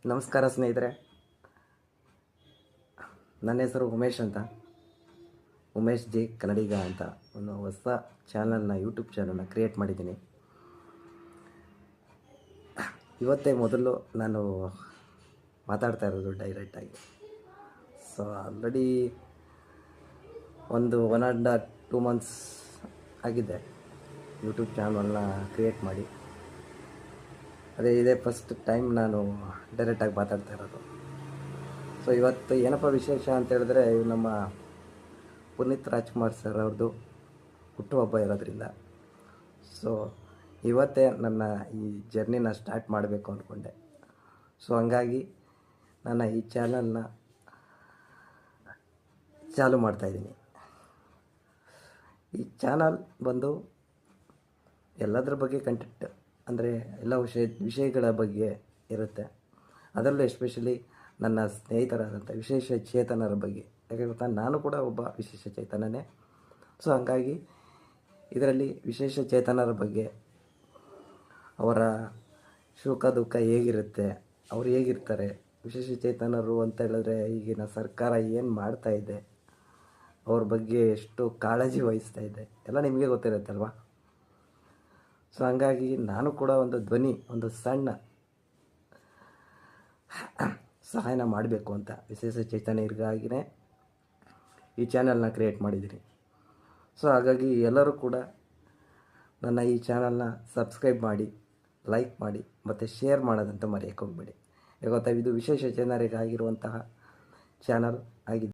ನಮಸ್ಕಾರ ಸ್ನೇಹಿತರೆ, ನನ್ನ ಹೆಸರು ಉಮೇಶ್ ಅಂತ. ಉಮೇಶ್ ಜಿ ಕನ್ನಡಿಗ ಅಂತ ಒಂದು ಹೊಸ ಯೂಟ್ಯೂಬ್ ಚಾನಲ್ನ ಕ್ರಿಯೇಟ್ ಮಾಡಿದ್ದೀನಿ. ಇವತ್ತೇ ಮೊದಲು ನಾನು ಮಾತಾಡ್ತಾ ಇರೋದು ಡೈರೆಕ್ಟಾಗಿ. ಸೊ ಆಲ್ರೆಡಿ ಒಂದು 1.5 ಮಂತ್ಸ್ ಆಗಿದೆ ಯೂಟ್ಯೂಬ್ ಚಾನಲ್ನ ಕ್ರಿಯೇಟ್ ಮಾಡಿ. ಇದೇ ಫಸ್ಟ್ ಟೈಮ್ ನಾನು ಡೈರೆಕ್ಟಾಗಿ ಮಾತಾಡ್ತಾ ಇರೋದು. ಸೊ ಇವತ್ತು ಏನಪ್ಪ ವಿಶೇಷ ಅಂತ ಹೇಳಿದ್ರೆ, ನಮ್ಮ ಪುನೀತ್ ರಾಜ್ಕುಮಾರ್ ಸರ್ ಅವ್ರದ್ದು ಹುಟ್ಟುಹಬ್ಬ ಇರೋದ್ರಿಂದ ಸೊ ಇವತ್ತೇ ನನ್ನ ಈ ಜರ್ನಿನ ಸ್ಟಾರ್ಟ್ ಮಾಡಬೇಕು ಅಂದ್ಕೊಂಡೆ. ಸೊ ಹಂಗಾಗಿ ನನ್ನ ಈ ಚಾನಲ್ನ ಚಾಲು ಮಾಡ್ತಾಯಿದ್ದೀನಿ. ಈ ಚಾನಲ್ ಬಂದು ಎಲ್ಲದರ ಬಗ್ಗೆ ಕಂಟೆಂಟ್ ಅಂದರೆ ಎಲ್ಲ ವಿಷಯಗಳ ಬಗ್ಗೆ ಇರುತ್ತೆ. ಅದರಲ್ಲೂ ಎಸ್ಪೆಷಲಿ ನನ್ನ ಸ್ನೇಹಿತರಾದಂಥ ವಿಶೇಷ ಚೇತನರ ಬಗ್ಗೆ. ಯಾಕೆ ಗೊತ್ತಾ, ನಾನು ಕೂಡ ಒಬ್ಬ ವಿಶೇಷ ಚೇತನನೇ. ಸೊ ಹಂಗಾಗಿ ಇದರಲ್ಲಿ ವಿಶೇಷ ಚೇತನರ ಬಗ್ಗೆ, ಅವರ ಸುಖ ದುಃಖ ಹೇಗಿರುತ್ತೆ, ಅವ್ರು ಹೇಗಿರ್ತಾರೆ, ವಿಶೇಷ ಚೇತನರು ಅಂತ ಹೇಳಿದ್ರೆ ಈಗಿನ ಸರ್ಕಾರ ಏನು ಮಾಡ್ತಾಯಿದೆ, ಅವ್ರ ಬಗ್ಗೆ ಎಷ್ಟು ಕಾಳಜಿ ವಹಿಸ್ತಾ ಇದೆ ಎಲ್ಲ ನಿಮಗೆ ಗೊತ್ತಿರುತ್ತಲ್ವ. ಸೊ ಹಂಗಾಗಿ ನಾನು ಕೂಡ ಒಂದು ಧ್ವನಿ, ಒಂದು ಸಣ್ಣ ಸಹಾಯನ ಮಾಡಬೇಕು ಅಂತ ವಿಶೇಷ ಚೇತನರಿಗಾಗಿಯೇ ಈ ಚಾನಲ್ನ ಕ್ರಿಯೇಟ್ ಮಾಡಿದ್ದೀನಿ. ಸೊ ಹಾಗಾಗಿ ಎಲ್ಲರೂ ಕೂಡ ನನ್ನ ಈ ಚಾನಲ್ನ ಸಬ್ಸ್ಕ್ರೈಬ್ ಮಾಡಿ, ಲೈಕ್ ಮಾಡಿ ಮತ್ತು ಶೇರ್ ಮಾಡೋದಂತ ಮರೆಯೋಕ್ಕೆ ಹೋಗಬೇಡಿ. ಗೊತ್ತಾ, ಇದು ವಿಶೇಷ ಚೇತನರಿಗಾಗಿರುವಂತಹ ಚಾನಲ್ ಆಗಿದೆ.